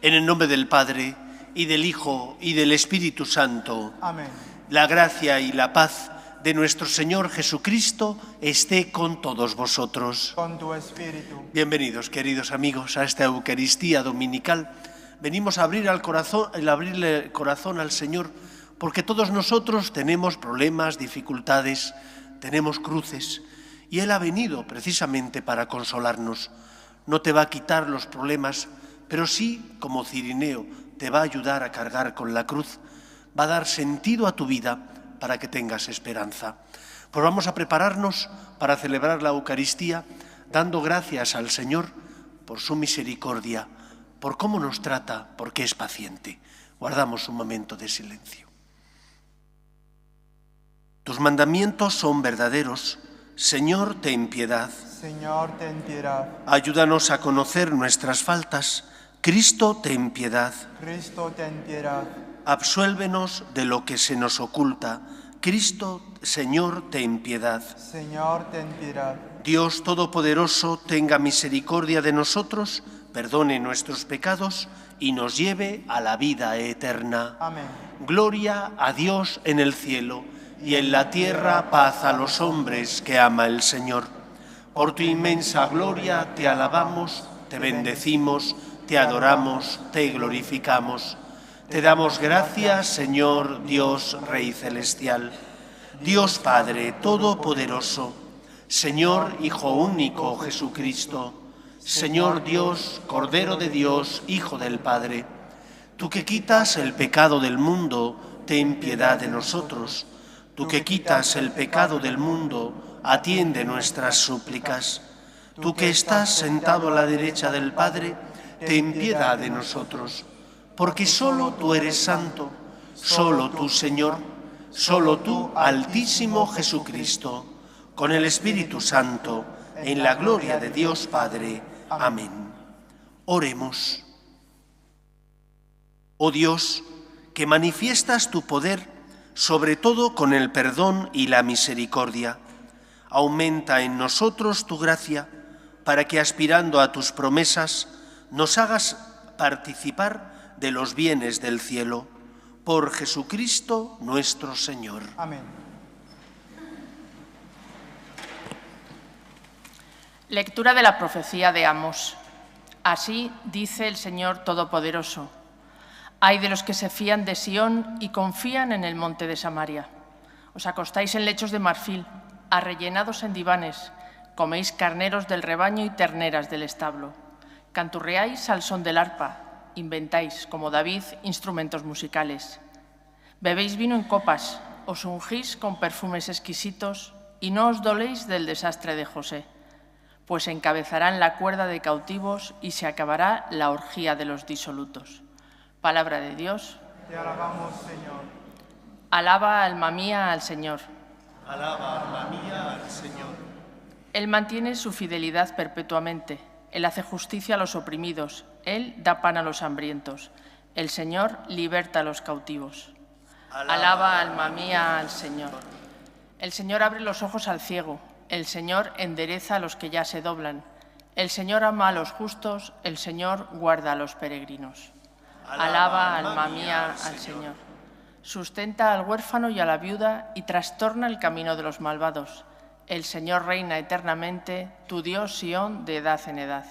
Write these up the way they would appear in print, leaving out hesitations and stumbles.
En el nombre del Padre, y del Hijo, y del Espíritu Santo. Amén. La gracia y la paz de nuestro Señor Jesucristo esté con todos vosotros. Con tu espíritu. Bienvenidos, queridos amigos, a esta Eucaristía dominical. Venimos a abrirle el corazón al Señor, porque todos nosotros tenemos problemas, dificultades, tenemos cruces, y Él ha venido precisamente para consolarnos. No te va a quitar los problemas, pero sí, como Cirineo, te va a ayudar a cargar con la cruz, va a dar sentido a tu vida para que tengas esperanza. Pues vamos a prepararnos para celebrar la Eucaristía, dando gracias al Señor por su misericordia, por cómo nos trata, porque es paciente. Guardamos un momento de silencio. Tus mandamientos son verdaderos. Señor, ten piedad. Señor, ten piedad. Ayúdanos a conocer nuestras faltas. Cristo, ten piedad. Cristo, ten piedad. Absuélvenos de lo que se nos oculta. Cristo, Señor, ten piedad. Señor, ten piedad. Dios Todopoderoso, tenga misericordia de nosotros, perdone nuestros pecados y nos lleve a la vida eterna. Amén. Gloria a Dios en el cielo y en la tierra paz a los hombres que ama el Señor. Por tu inmensa gloria te alabamos, te bendecimos, te adoramos, te glorificamos. Te damos gracias, Señor Dios Rey Celestial, Dios Padre Todopoderoso, Señor Hijo único Jesucristo, Señor Dios, Cordero de Dios, Hijo del Padre. Tú que quitas el pecado del mundo, ten piedad de nosotros. Tú que quitas el pecado del mundo, atiende nuestras súplicas. Tú que estás sentado a la derecha del Padre, ten piedad de nosotros. Porque solo tú eres santo, solo tú, Señor, solo tú, Altísimo Jesucristo, con el Espíritu Santo, en la gloria de Dios Padre. Amén. Oremos. Oh Dios, que manifiestas tu poder, sobre todo con el perdón y la misericordia, aumenta en nosotros tu gracia, para que aspirando a tus promesas, nos hagas participar de los bienes del cielo, por Jesucristo nuestro Señor. Amén. Lectura de la profecía de Amós. Así dice el Señor Todopoderoso: Ay de los que se fían de Sión y confían en el monte de Samaria. Os acostáis en lechos de marfil, arrellenados en divanes, coméis carneros del rebaño y terneras del establo. Canturreáis al son del arpa, inventáis, como David, instrumentos musicales. Bebéis vino en copas, os ungís con perfumes exquisitos y no os doléis del desastre de José, pues encabezarán la cuerda de cautivos y se acabará la orgía de los disolutos. Palabra de Dios. Te alabamos, Señor. Alaba, alma mía, al Señor. Alaba, alma mía, al Señor. Él mantiene su fidelidad perpetuamente. Él hace justicia a los oprimidos. Él da pan a los hambrientos. El Señor liberta a los cautivos. Alaba, alma mía, al Señor. El Señor abre los ojos al ciego. El Señor endereza a los que ya se doblan. El Señor ama a los justos. El Señor guarda a los peregrinos. Alaba, alma mía, al Señor. Sustenta al huérfano y a la viuda y trastorna el camino de los malvados. El Señor reina eternamente, tu Dios Sión de edad en edad.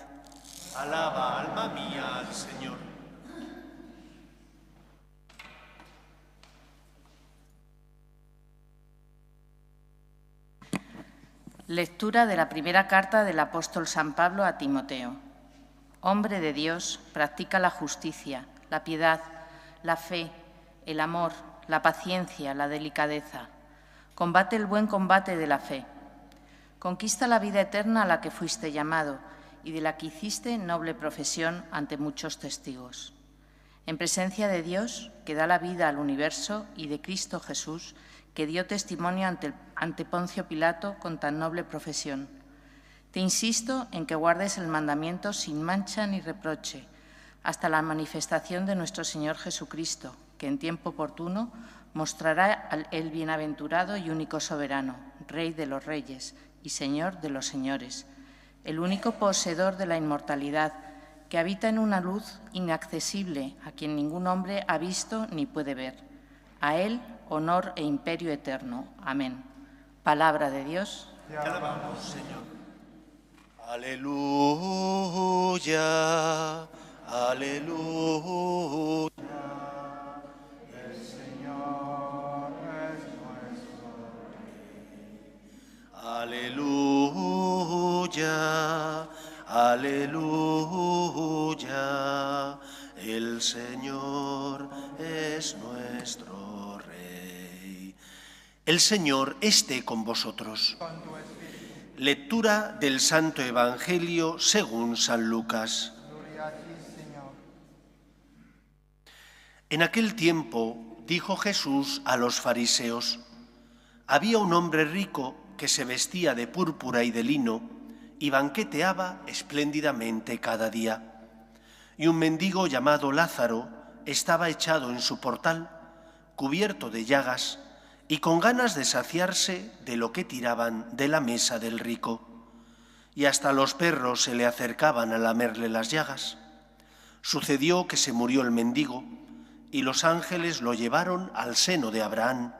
Alaba, alma mía, al Señor. Lectura de la primera carta del apóstol San Pablo a Timoteo. Hombre de Dios, practica la justicia, la piedad, la fe, el amor, la paciencia, la delicadeza. Combate el buen combate de la fe. Conquista la vida eterna a la que fuiste llamado y de la que hiciste noble profesión ante muchos testigos. En presencia de Dios, que da la vida al universo, y de Cristo Jesús, que dio testimonio ante Poncio Pilato con tan noble profesión. Te insisto en que guardes el mandamiento sin mancha ni reproche, hasta la manifestación de nuestro Señor Jesucristo, que en tiempo oportuno mostrará el bienaventurado y único soberano, Rey de los reyes y Señor de los señores, el único poseedor de la inmortalidad, que habita en una luz inaccesible a quien ningún hombre ha visto ni puede ver. A Él, honor e imperio eterno. Amén. Palabra de Dios. Te alabamos, Señor. Aleluya, aleluya. El Señor es nuestro Rey. Aleluya, aleluya. El Señor es nuestro Rey. El Señor esté con vosotros. Con tu espíritu. Lectura del Santo Evangelio según San Lucas. Gloria a ti, Señor. En aquel tiempo dijo Jesús a los fariseos: había un hombre rico que se vestía de púrpura y de lino y banqueteaba espléndidamente cada día. Y un mendigo llamado Lázaro estaba echado en su portal, cubierto de llagas y con ganas de saciarse de lo que tiraban de la mesa del rico. Y hasta los perros se le acercaban a lamerle las llagas. Sucedió que se murió el mendigo y los ángeles lo llevaron al seno de Abraham.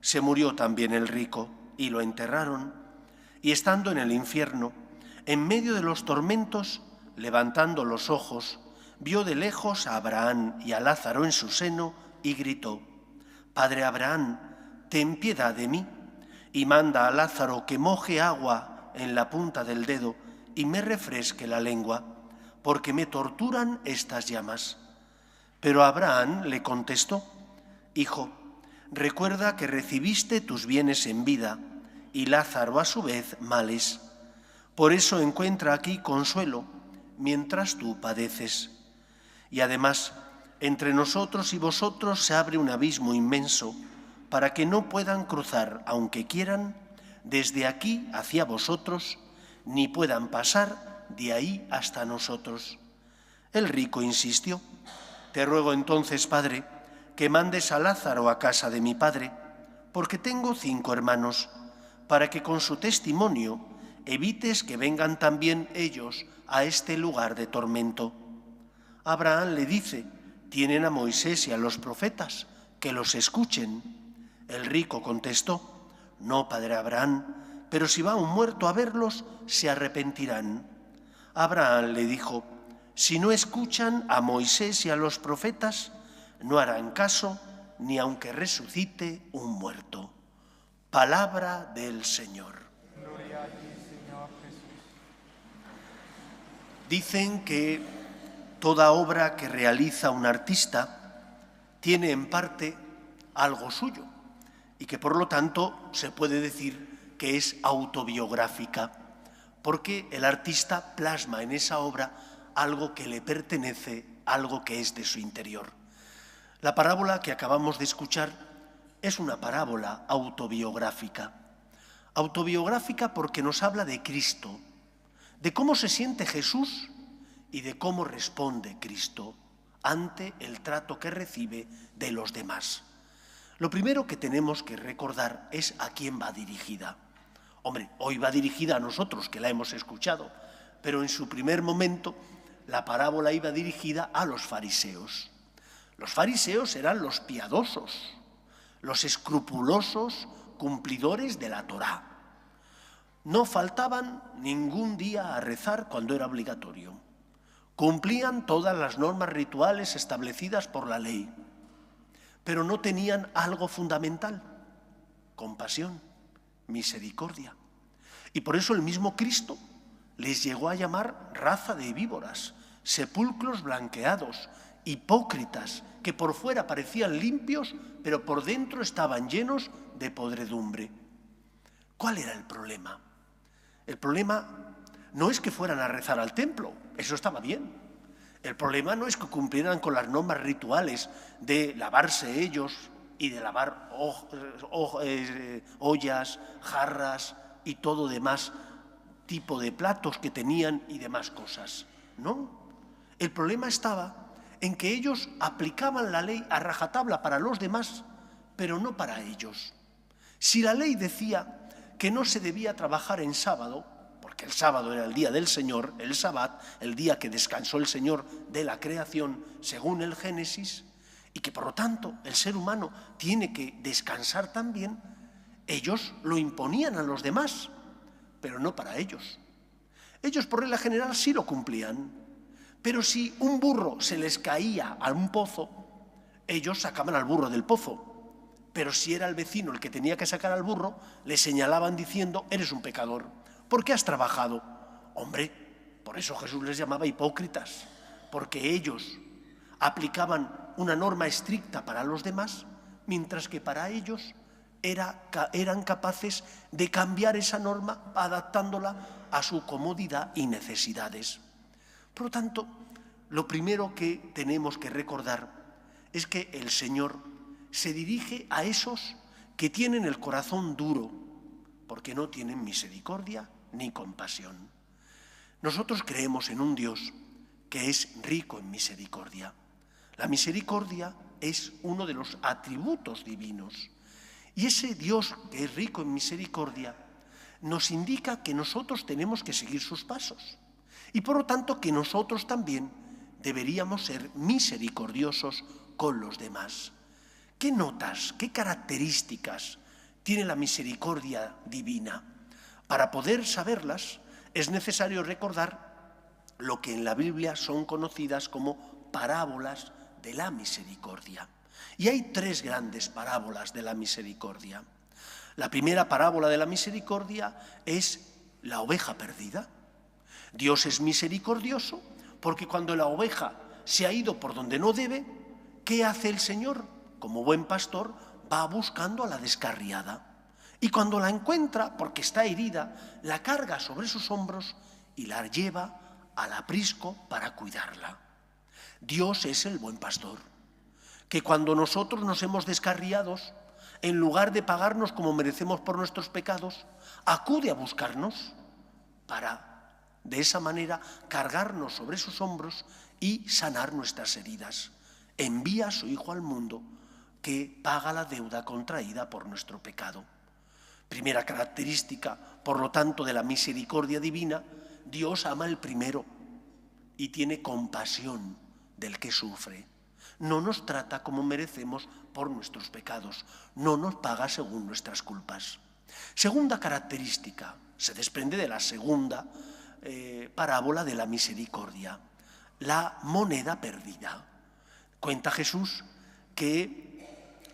Se murió también el rico y lo enterraron, y estando en el infierno, en medio de los tormentos, levantando los ojos, vio de lejos a Abraham y a Lázaro en su seno y gritó: Padre Abraham, ten piedad de mí, y manda a Lázaro que moje agua en la punta del dedo y me refresque la lengua, porque me torturan estas llamas. Pero Abraham le contestó: Hijo, recuerda que recibiste tus bienes en vida y Lázaro a su vez males. Por eso encuentra aquí consuelo mientras tú padeces. Y además, entre nosotros y vosotros se abre un abismo inmenso para que no puedan cruzar, aunque quieran, desde aquí hacia vosotros, ni puedan pasar de ahí hasta nosotros. El rico insistió: Te ruego entonces, Padre, que mandes a Lázaro a casa de mi padre, porque tengo 5 hermanos, para que con su testimonio evites que vengan también ellos a este lugar de tormento. Abraham le dice: Tienen a Moisés y a los profetas, que los escuchen. El rico contestó: No, padre Abraham, pero si va un muerto a verlos, se arrepentirán. Abraham le dijo: Si no escuchan a Moisés y a los profetas, no harán caso ni aunque resucite un muerto. Palabra del Señor. Gloria a ti, Señor Jesús. Dicen que toda obra que realiza un artista tiene en parte algo suyo y que por lo tanto se puede decir que es autobiográfica, porque el artista plasma en esa obra algo que le pertenece, algo que es de su interior. La parábola que acabamos de escuchar es una parábola autobiográfica. Autobiográfica porque nos habla de Cristo, de cómo se siente Jesús y de cómo responde Cristo ante el trato que recibe de los demás. Lo primero que tenemos que recordar es a quién va dirigida. Hombre, hoy va dirigida a nosotros, que la hemos escuchado, pero en su primer momento la parábola iba dirigida a los fariseos. Los fariseos eran los piadosos, los escrupulosos cumplidores de la Torá. No faltaban ningún día a rezar cuando era obligatorio. Cumplían todas las normas rituales establecidas por la ley, pero no tenían algo fundamental: compasión, misericordia. Y por eso el mismo Cristo les llegó a llamar raza de víboras, sepulcros blanqueados, hipócritas, que por fuera parecían limpios, pero por dentro estaban llenos de podredumbre. ¿Cuál era el problema? El problema no es que fueran a rezar al templo, eso estaba bien. El problema no es que cumplieran con las normas rituales de lavarse ellos y de lavar ollas, jarras y todo demás tipo de platos que tenían y demás cosas. No, el problema estaba en que ellos aplicaban la ley a rajatabla para los demás, pero no para ellos. Si la ley decía que no se debía trabajar en sábado, porque porque el sábado era el día del Señor, el Sabbat, el día que descansó el Señor de la creación según el Génesis, y que por lo tanto el ser humano tiene que descansar también, ellos lo imponían a los demás, pero no para ellos. Ellos por regla general sí lo cumplían, pero si un burro se les caía a un pozo, ellos sacaban al burro del pozo. Pero si era el vecino el que tenía que sacar al burro, le señalaban diciendo: eres un pecador, ¿por qué has trabajado? Hombre, por eso Jesús les llamaba hipócritas, porque ellos aplicaban una norma estricta para los demás, mientras que para ellos eran capaces de cambiar esa norma adaptándola a su comodidad y necesidades. Por lo tanto, lo primero que tenemos que recordar es que el Señor se dirige a esos que tienen el corazón duro, porque no tienen misericordia ni compasión. Nosotros creemos en un Dios que es rico en misericordia. La misericordia es uno de los atributos divinos. Y ese Dios que es rico en misericordia nos indica que nosotros tenemos que seguir sus pasos. Y por lo tanto que nosotros también deberíamos ser misericordiosos con los demás. ¿Qué notas, qué características tiene la misericordia divina? Para poder saberlas es necesario recordar lo que en la Biblia son conocidas como parábolas de la misericordia. Y hay tres grandes parábolas de la misericordia. La primera parábola de la misericordia es la oveja perdida. Dios es misericordioso porque cuando la oveja se ha ido por donde no debe, ¿qué hace el Señor? Como buen pastor, va buscando a la descarriada. Y cuando la encuentra, porque está herida, la carga sobre sus hombros y la lleva al aprisco para cuidarla. Dios es el buen pastor, que cuando nosotros nos hemos descarriado, en lugar de pagarnos como merecemos por nuestros pecados, acude a buscarnos para, de esa manera, cargarnos sobre sus hombros y sanar nuestras heridas. Envía a su Hijo al mundo, que paga la deuda contraída por nuestro pecado. Primera característica, por lo tanto, de la misericordia divina: Dios ama el primero y tiene compasión del que sufre. No nos trata como merecemos por nuestros pecados, no nos paga según nuestras culpas. Segunda característica, se desprende de la segunda parábola de la misericordia, la moneda perdida. Cuenta Jesús que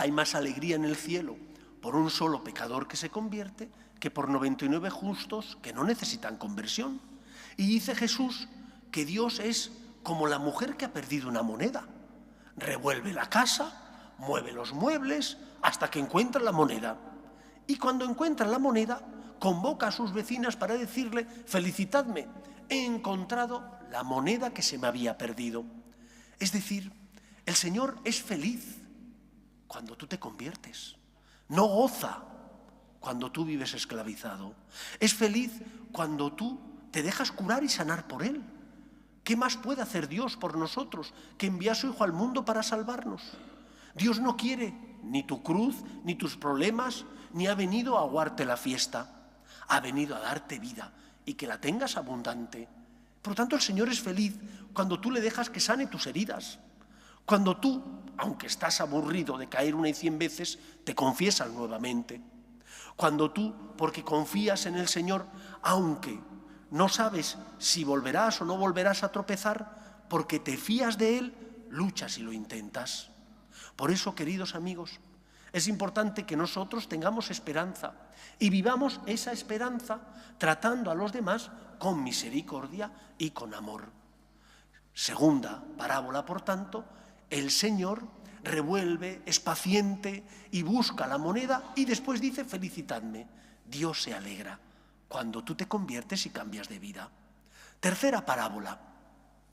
hay más alegría en el cielo por un solo pecador que se convierte que por 99 justos que no necesitan conversión. Y dice Jesús que Dios es como la mujer que ha perdido una moneda. Revuelve la casa, mueve los muebles hasta que encuentra la moneda. Y cuando encuentra la moneda, convoca a sus vecinas para decirle: felicitadme, he encontrado la moneda que se me había perdido. Es decir, el Señor es feliz cuando tú te conviertes. No goza cuando tú vives esclavizado. Es feliz cuando tú te dejas curar y sanar por Él. ¿Qué más puede hacer Dios por nosotros que enviar a su Hijo al mundo para salvarnos? Dios no quiere ni tu cruz, ni tus problemas, ni ha venido a aguarte la fiesta. Ha venido a darte vida y que la tengas abundante. Por lo tanto, el Señor es feliz cuando tú le dejas que sane tus heridas. Cuando tú, aunque estás aburrido de caer 1 y 100 veces, te confiesas nuevamente. Cuando tú, porque confías en el Señor, aunque no sabes si volverás o no volverás a tropezar, porque te fías de Él, luchas y lo intentas. Por eso, queridos amigos, es importante que nosotros tengamos esperanza y vivamos esa esperanza tratando a los demás con misericordia y con amor. Segunda parábola, por tanto, el Señor revuelve, es paciente y busca la moneda y después dice: felicitadme. Dios se alegra cuando tú te conviertes y cambias de vida. Tercera parábola,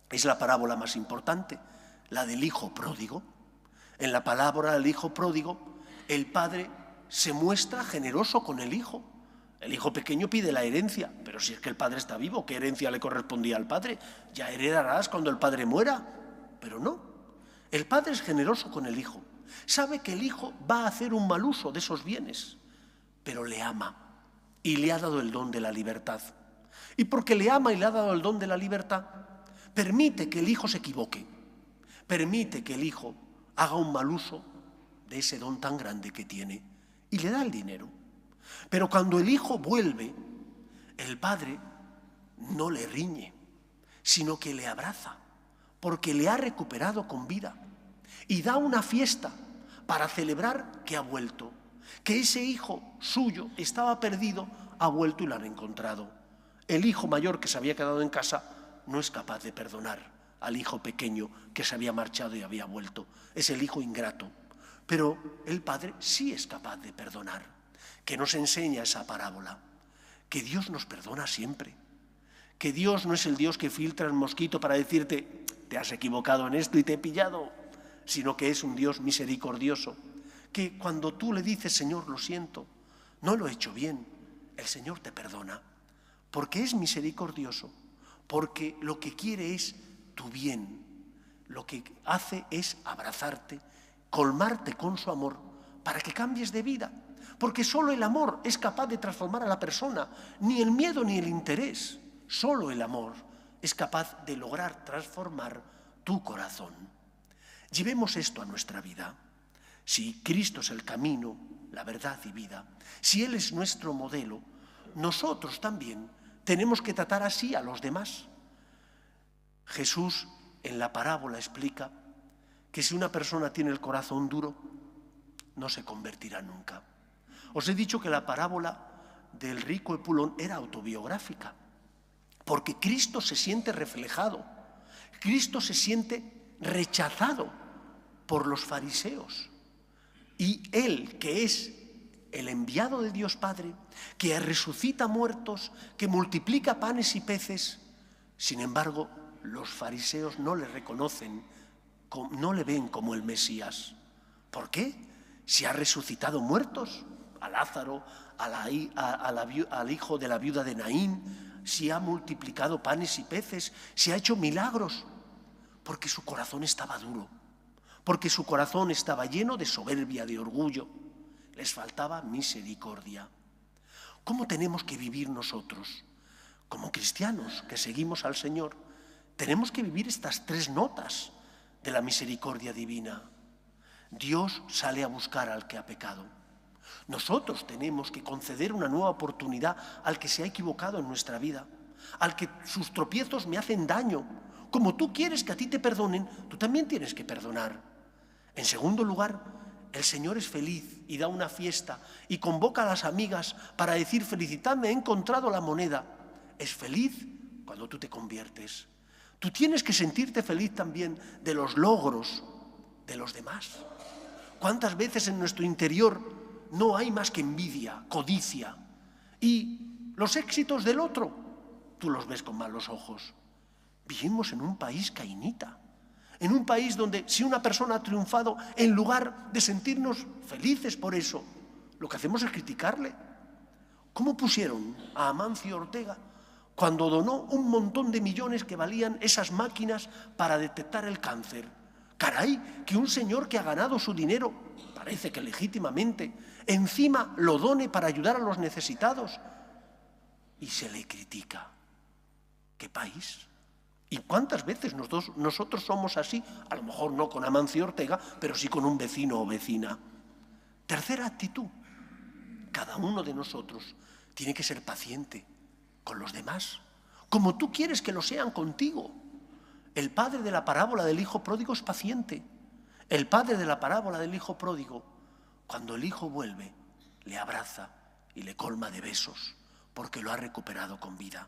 es la parábola más importante, la del hijo pródigo. En la parábola del hijo pródigo, el padre se muestra generoso con el hijo. El hijo pequeño pide la herencia, pero si es que el padre está vivo, ¿qué herencia le correspondía al padre? Ya heredarás cuando el padre muera. Pero no, el padre es generoso con el hijo. Sabe que el hijo va a hacer un mal uso de esos bienes, pero le ama y le ha dado el don de la libertad. Y porque le ama y le ha dado el don de la libertad, permite que el hijo se equivoque, permite que el hijo haga un mal uso de ese don tan grande que tiene y le da el dinero. Pero cuando el hijo vuelve, el padre no le riñe, sino que le abraza, porque le ha recuperado con vida y da una fiesta para celebrar que ha vuelto, que ese hijo suyo estaba perdido, ha vuelto y lo han encontrado. El hijo mayor que se había quedado en casa no es capaz de perdonar al hijo pequeño que se había marchado y había vuelto. Es el hijo ingrato. Pero el padre sí es capaz de perdonar. Que nos enseña esa parábola. Que Dios nos perdona siempre. Que Dios no es el Dios que filtra el mosquito para decirte, te has equivocado en esto y te he pillado, sino que es un Dios misericordioso. Que cuando tú le dices, Señor, lo siento, no lo he hecho bien, el Señor te perdona. Porque es misericordioso, porque lo que quiere es tu bien, lo que hace es abrazarte, colmarte con su amor para que cambies de vida, porque solo el amor es capaz de transformar a la persona, ni el miedo ni el interés, solo el amor es capaz de lograr transformar tu corazón. Llevemos esto a nuestra vida. Si Cristo es el camino, la verdad y vida, si Él es nuestro modelo, nosotros también tenemos que tratar así a los demás. Jesús en la parábola explica que si una persona tiene el corazón duro, no se convertirá nunca. Os he dicho que la parábola del rico Epulón era autobiográfica, porque Cristo se siente reflejado, Cristo se siente rechazado por los fariseos. Y Él, que es el enviado de Dios Padre, que resucita muertos, que multiplica panes y peces, sin embargo, los fariseos no le reconocen, no le ven como el Mesías. ¿Por qué? Si ha resucitado muertos, a Lázaro, al hijo de la viuda de Naín, si ha multiplicado panes y peces, si ha hecho milagros, porque su corazón estaba duro, porque su corazón estaba lleno de soberbia, de orgullo. Les faltaba misericordia. ¿Cómo tenemos que vivir nosotros? Como cristianos que seguimos al Señor, tenemos que vivir estas tres notas de la misericordia divina. Dios sale a buscar al que ha pecado. Nosotros tenemos que conceder una nueva oportunidad al que se ha equivocado en nuestra vida, al que sus tropiezos me hacen daño. Como tú quieres que a ti te perdonen, tú también tienes que perdonar. En segundo lugar, el Señor es feliz y da una fiesta y convoca a las amigas para decir, felicitadme, he encontrado la moneda. Es feliz cuando tú te conviertes. Tú tienes que sentirte feliz también de los logros de los demás. ¿Cuántas veces en nuestro interior no hay más que envidia, codicia? Y los éxitos del otro, tú los ves con malos ojos. Vivimos en un país cainita, en un país donde si una persona ha triunfado, en lugar de sentirnos felices por eso, lo que hacemos es criticarle. ¿Cómo pusieron a Amancio Ortega cuando donó un montón de millones que valían esas máquinas para detectar el cáncer? Caray, que un señor que ha ganado su dinero, parece que legítimamente, encima lo done para ayudar a los necesitados y se le critica. ¿Qué país? ¿Y cuántas veces nosotros somos así? A lo mejor no con Amancio Ortega, pero sí con un vecino o vecina. Tercera actitud. Cada uno de nosotros tiene que ser paciente con los demás, como tú quieres que lo sean contigo. El padre de la parábola del hijo pródigo es paciente. El padre de la parábola del hijo pródigo, cuando el hijo vuelve, le abraza y le colma de besos, porque lo ha recuperado con vida.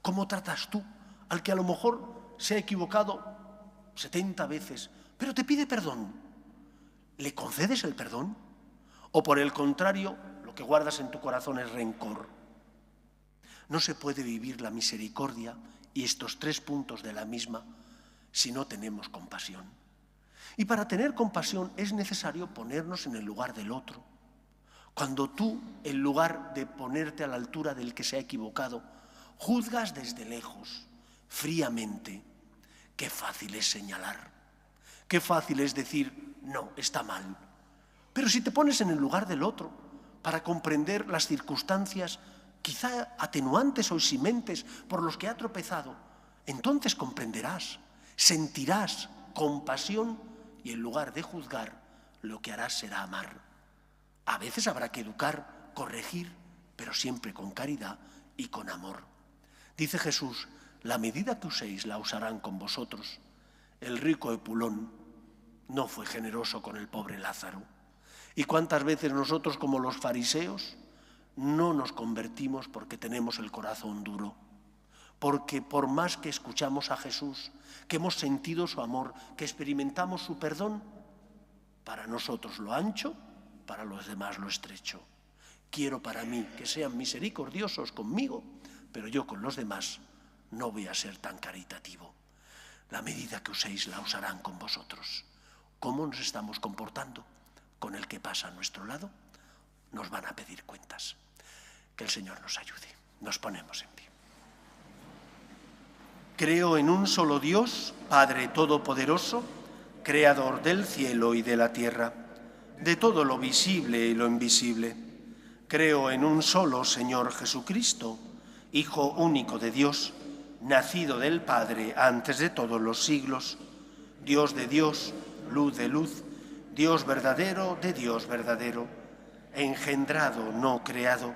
¿Cómo tratas tú al que a lo mejor se ha equivocado 70 veces, pero te pide perdón? ¿Le concedes el perdón? ¿O por el contrario, lo que guardas en tu corazón es rencor? No se puede vivir la misericordia y estos tres puntos de la misma si no tenemos compasión. Y para tener compasión es necesario ponernos en el lugar del otro. Cuando tú, en lugar de ponerte a la altura del que se ha equivocado, juzgas desde lejos, fríamente, qué fácil es señalar, qué fácil es decir, no, está mal. Pero si te pones en el lugar del otro para comprender las circunstancias quizá atenuantes o eximentes por los que ha tropezado, entonces comprenderás, sentirás compasión y en lugar de juzgar, lo que harás será amar. A veces habrá que educar, corregir, pero siempre con caridad y con amor. Dice Jesús, la medida que uséis la usarán con vosotros. El rico Epulón no fue generoso con el pobre Lázaro. ¿Y cuántas veces nosotros, como los fariseos, no nos convertimos porque tenemos el corazón duro? Porque por más que escuchamos a Jesús, que hemos sentido su amor, que experimentamos su perdón, para nosotros lo ancho, para los demás lo estrecho. Quiero para mí que sean misericordiosos conmigo, pero yo con los demás no voy a ser tan caritativo. La medida que uséis la usarán con vosotros. ¿Cómo nos estamos comportando con el que pasa a nuestro lado? Nos van a pedir cuentas. Que el Señor nos ayude. Nos ponemos en pie. Creo en un solo Dios, Padre Todopoderoso, Creador del cielo y de la tierra, de todo lo visible y lo invisible. Creo en un solo Señor Jesucristo, Hijo único de Dios, nacido del Padre antes de todos los siglos, Dios de Dios, luz de luz, Dios verdadero de Dios verdadero, engendrado, no creado,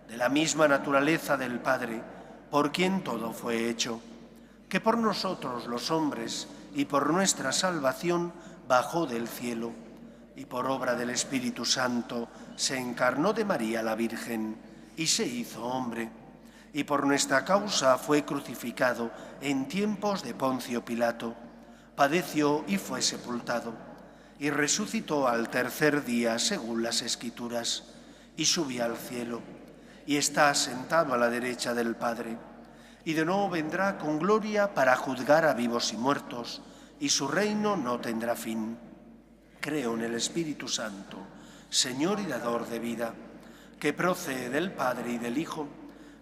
de la misma naturaleza del Padre, por quien todo fue hecho, que por nosotros los hombres y por nuestra salvación bajó del cielo, y por obra del Espíritu Santo se encarnó de María la Virgen y se hizo hombre, y por nuestra causa fue crucificado en tiempos de Poncio Pilato, padeció y fue sepultado, y resucitó al tercer día según las Escrituras, y subió al cielo, y está sentado a la derecha del Padre, y de nuevo vendrá con gloria para juzgar a vivos y muertos, y su reino no tendrá fin. Creo en el Espíritu Santo, Señor y dador de vida, que procede del Padre y del Hijo,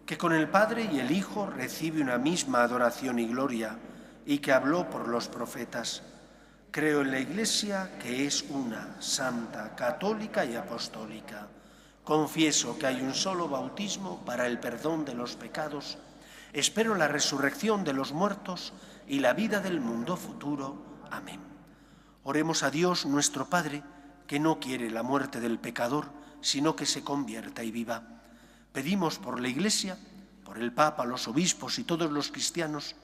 que con el Padre y el Hijo recibe una misma adoración y gloria, y que habló por los profetas. Creo en la Iglesia, que es una, santa, católica y apostólica. Confieso que hay un solo bautismo para el perdón de los pecados. Espero la resurrección de los muertos y la vida del mundo futuro. Amén. Oremos a Dios nuestro Padre, que no quiere la muerte del pecador, sino que se convierta y viva. Pedimos por la Iglesia, por el Papa, los obispos y todos los cristianos,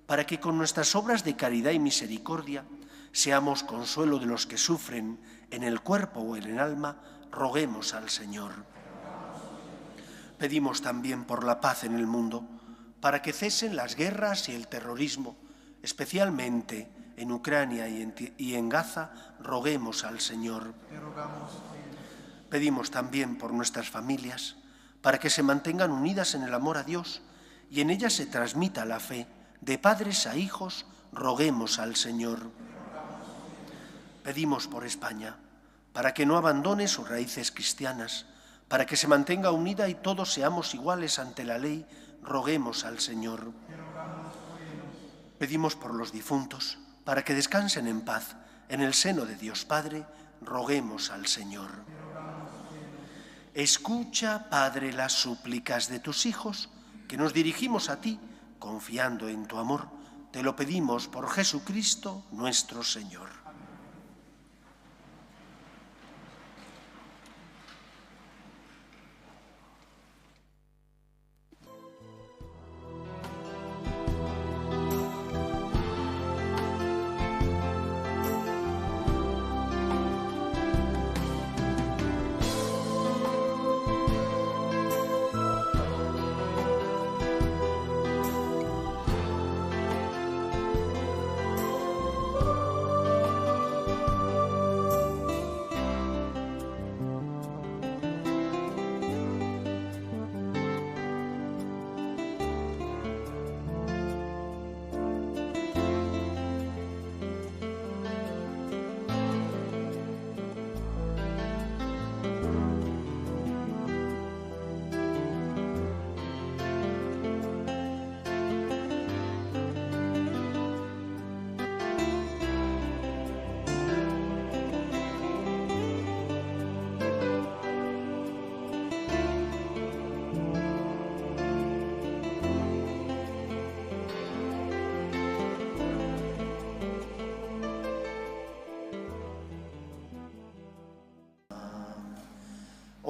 para que con nuestras obras de caridad y misericordia seamos consuelo de los que sufren en el cuerpo o en el alma. Roguemos al Señor. Pedimos también por la paz en el mundo, para que cesen las guerras y el terrorismo, especialmente en Ucrania y en Gaza. Roguemos al Señor. Pedimos también por nuestras familias, para que se mantengan unidas en el amor a Dios y en ellas se transmita la fe de padres a hijos. Roguemos al Señor. Pedimos por España, para que no abandone sus raíces cristianas, para que se mantenga unida y todos seamos iguales ante la ley. Roguemos al Señor. Pedimos por los difuntos, para que descansen en paz en el seno de Dios Padre. Roguemos al Señor. Escucha, Padre, las súplicas de tus hijos, que nos dirigimos a ti, confiando en tu amor. Te lo pedimos por Jesucristo nuestro Señor.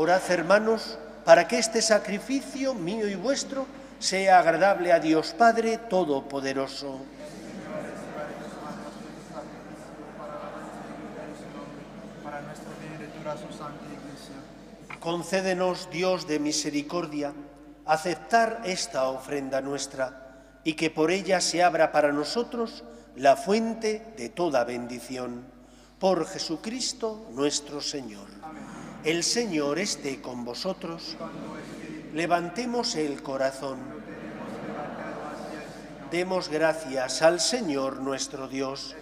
Orad, hermanos, para que este sacrificio mío y vuestro sea agradable a Dios Padre Todopoderoso. Para nuestra bien y de toda su santa Iglesia. Concédenos, Dios de misericordia, aceptar esta ofrenda nuestra y que por ella se abra para nosotros la fuente de toda bendición. Por Jesucristo nuestro Señor. El Señor esté con vosotros. Levantemos el corazón. Demos gracias al Señor nuestro Dios.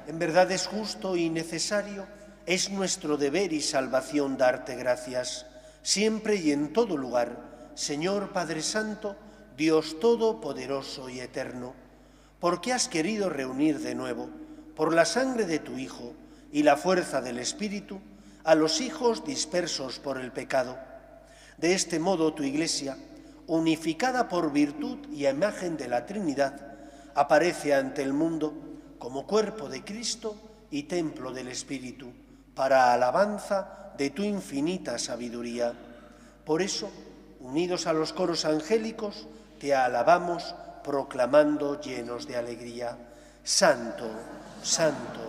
En verdad es justo y necesario, es nuestro deber y salvación darte gracias, siempre y en todo lugar, Señor Padre Santo, Dios Todopoderoso y Eterno, porque has querido reunir de nuevo, por la sangre de tu Hijo y la fuerza del Espíritu, a los hijos dispersos por el pecado. De este modo tu Iglesia, unificada por virtud y a imagen de la Trinidad, aparece ante el mundo como cuerpo de Cristo y templo del Espíritu, para alabanza de tu infinita sabiduría. Por eso, unidos a los coros angélicos, te alabamos, proclamando llenos de alegría. Santo, santo,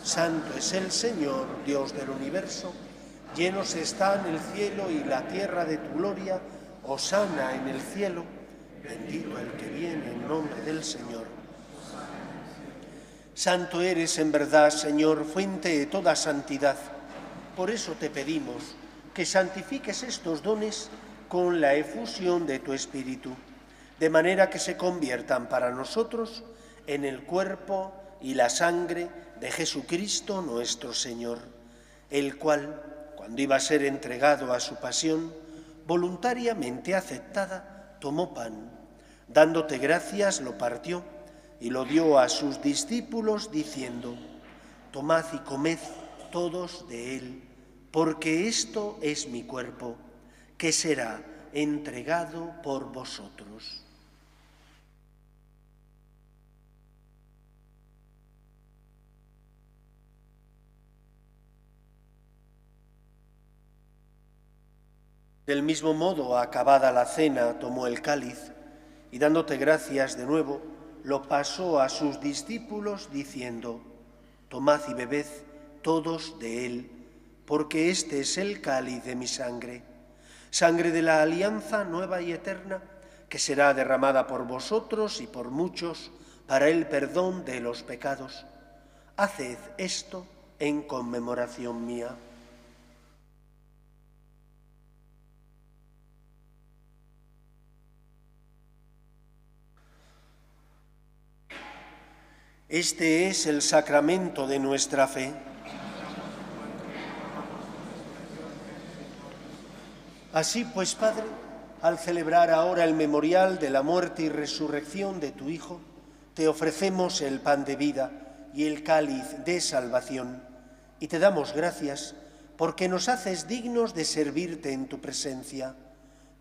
santo es el Señor, Dios del universo. Llenos están el cielo y la tierra de tu gloria. Hosana en el cielo. Bendito el que viene en nombre del Señor. Santo eres en verdad, Señor, fuente de toda santidad. Por eso te pedimos que santifiques estos dones con la efusión de tu Espíritu, de manera que se conviertan para nosotros en el cuerpo y la sangre de Jesucristo nuestro Señor, el cual, cuando iba a ser entregado a su pasión, voluntariamente aceptada, tomó pan, dándote gracias, lo partió y lo dio a sus discípulos, diciendo: tomad y comed todos de él, porque esto es mi cuerpo, que será entregado por vosotros. Del mismo modo, acabada la cena, tomó el cáliz y, dándote gracias de nuevo, lo pasó a sus discípulos, diciendo: tomad y bebed todos de él, porque este es el cáliz de mi sangre, sangre de la alianza nueva y eterna, que será derramada por vosotros y por muchos para el perdón de los pecados. Haced esto en conmemoración mía. Este es el sacramento de nuestra fe. Así pues, Padre, al celebrar ahora el memorial de la muerte y resurrección de tu Hijo, te ofrecemos el pan de vida y el cáliz de salvación, y te damos gracias porque nos haces dignos de servirte en tu presencia.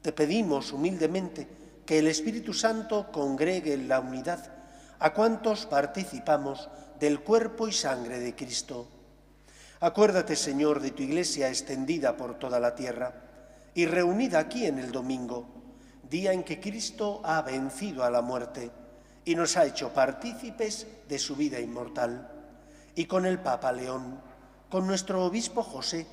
Te pedimos humildemente que el Espíritu Santo congregue en la unidad a cuantos participamos del cuerpo y sangre de Cristo. Acuérdate, Señor, de tu Iglesia extendida por toda la tierra y reunida aquí en el domingo, día en que Cristo ha vencido a la muerte y nos ha hecho partícipes de su vida inmortal. Y con el Papa León, con nuestro obispo José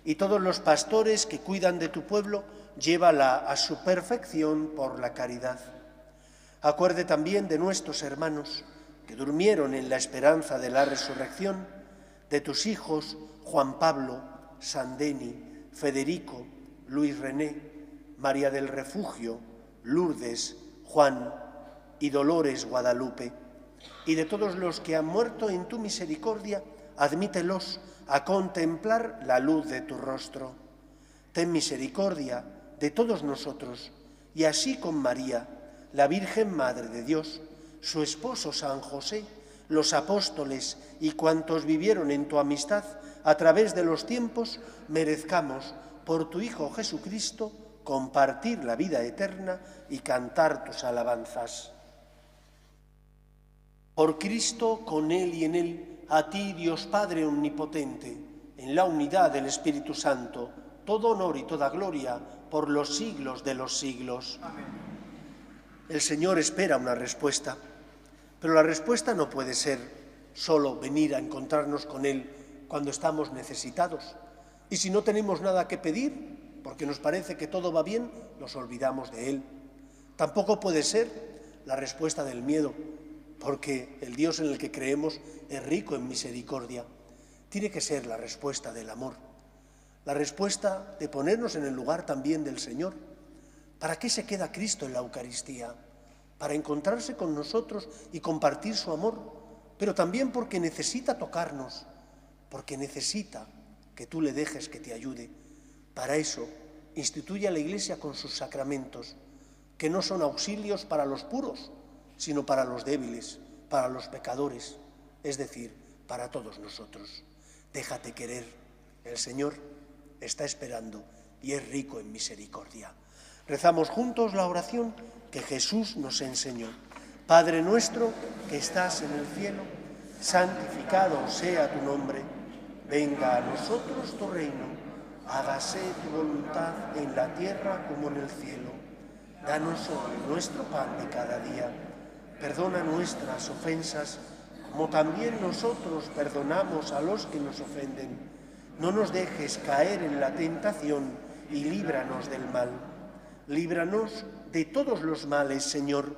y todos los pastores que cuidan de tu pueblo, llévala a su perfección por la caridad. Acuerde también de nuestros hermanos que durmieron en la esperanza de la resurrección, de tus hijos Juan Pablo, Sandeni, Federico, Luis René, María del Refugio, Lourdes, Juan y Dolores Guadalupe, y de todos los que han muerto en tu misericordia, admítelos a contemplar la luz de tu rostro. Ten misericordia de todos nosotros, y así con María, la Virgen Madre de Dios, su esposo San José, los apóstoles y cuantos vivieron en tu amistad a través de los tiempos, merezcamos, por tu Hijo Jesucristo, compartir la vida eterna y cantar tus alabanzas. Por Cristo, con Él y en Él, a ti, Dios Padre Omnipotente, en la unidad del Espíritu Santo, todo honor y toda gloria por los siglos de los siglos. Amén. El Señor espera una respuesta, pero la respuesta no puede ser solo venir a encontrarnos con Él cuando estamos necesitados. Y si no tenemos nada que pedir, porque nos parece que todo va bien, nos olvidamos de Él. Tampoco puede ser la respuesta del miedo, porque el Dios en el que creemos es rico en misericordia. Tiene que ser la respuesta del amor, la respuesta de ponernos en el lugar también del Señor. ¿Para qué se queda Cristo en la Eucaristía? Para encontrarse con nosotros y compartir su amor, pero también porque necesita tocarnos, porque necesita que tú le dejes que te ayude. Para eso instituye a la Iglesia con sus sacramentos, que no son auxilios para los puros, sino para los débiles, para los pecadores, es decir, para todos nosotros. Déjate querer, el Señor está esperando y es rico en misericordia. Rezamos juntos la oración que Jesús nos enseñó. Padre nuestro que estás en el cielo, santificado sea tu nombre. Venga a nosotros tu reino, hágase tu voluntad en la tierra como en el cielo. Danos hoy nuestro pan de cada día. Perdona nuestras ofensas, como también nosotros perdonamos a los que nos ofenden. No nos dejes caer en la tentación y líbranos del mal. Líbranos de todos los males, Señor,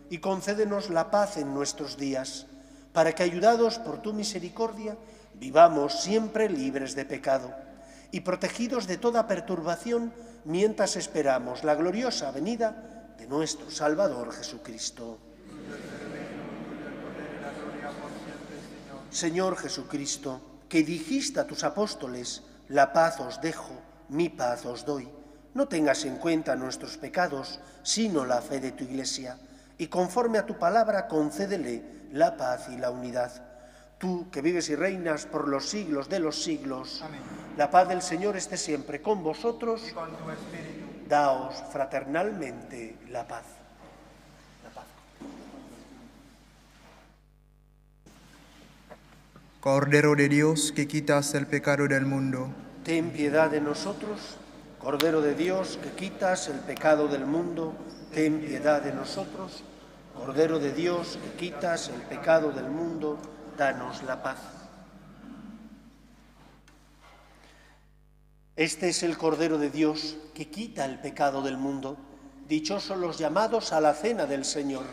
y concédenos la paz en nuestros días, para que, ayudados por tu misericordia, vivamos siempre libres de pecado y protegidos de toda perturbación mientras esperamos la gloriosa venida de nuestro Salvador Jesucristo. Señor Jesucristo, que dijiste a tus apóstoles, la paz os dejo, mi paz os doy, no tengas en cuenta nuestros pecados, sino la fe de tu Iglesia, y conforme a tu palabra concédele la paz y la unidad. Tú, que vives y reinas por los siglos de los siglos, amén. La paz del Señor esté siempre con vosotros. Y con tu espíritu. Daos fraternalmente la paz. La paz. Cordero de Dios, que quitas el pecado del mundo, ten piedad de nosotros. Cordero de Dios, que quitas el pecado del mundo, ten piedad de nosotros. Cordero de Dios, que quitas el pecado del mundo, danos la paz. Este es el Cordero de Dios que quita el pecado del mundo. Dichosos los llamados a la cena del Señor.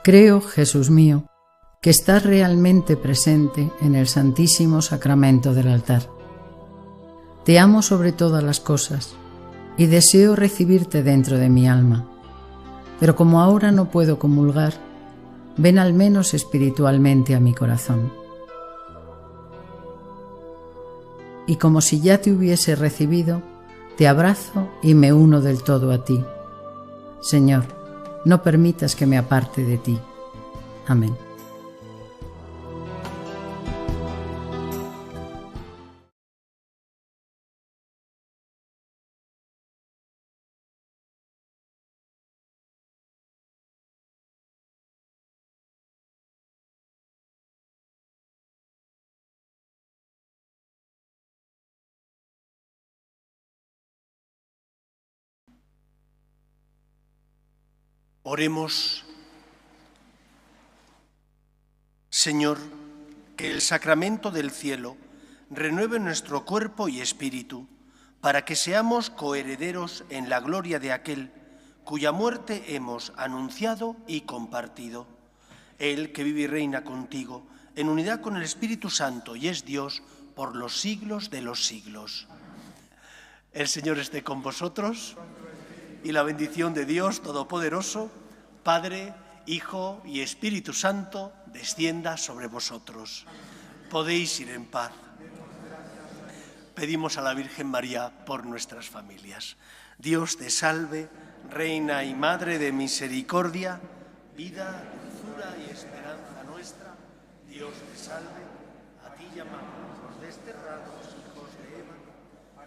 Creo, Jesús mío, que estás realmente presente en el Santísimo Sacramento del altar. Te amo sobre todas las cosas y deseo recibirte dentro de mi alma, pero como ahora no puedo comulgar, ven al menos espiritualmente a mi corazón. Y como si ya te hubiese recibido, te abrazo y me uno del todo a ti. Señor, no permitas que me aparte de ti. Amén. Oremos. Señor, que el sacramento del cielo renueve nuestro cuerpo y espíritu, para que seamos coherederos en la gloria de aquel cuya muerte hemos anunciado y compartido. Él que vive y reina contigo, en unidad con el Espíritu Santo, y es Dios por los siglos de los siglos. El Señor esté con vosotros. Y la bendición de Dios Todopoderoso, Padre, Hijo y Espíritu Santo, descienda sobre vosotros. Podéis ir en paz. pedimos a la Virgen María por nuestras familias. Dios te salve, Reina y Madre de misericordia, vida, dulzura y esperanza nuestra. Dios te salve, a ti llamamos los desterrados hijos de Eva,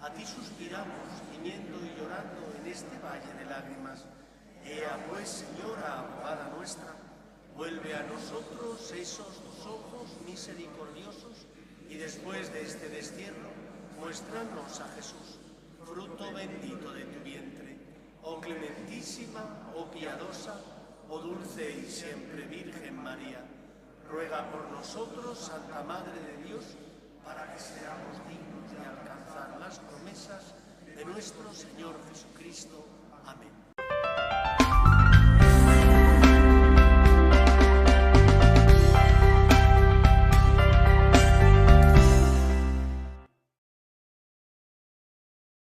a ti suspiramos, gimiendo y llorando en este valle de lágrimas. Ea pues, Señora, abogada nuestra, vuelve a nosotros esos tus ojos misericordiosos y después de este destierro, muéstranos a Jesús, fruto bendito de tu vientre. Oh clementísima, oh piadosa, oh dulce y siempre Virgen María, ruega por nosotros, Santa Madre de Dios, para que seamos dignos de alcanzar las promesas de nuestro Señor Jesucristo. Amén.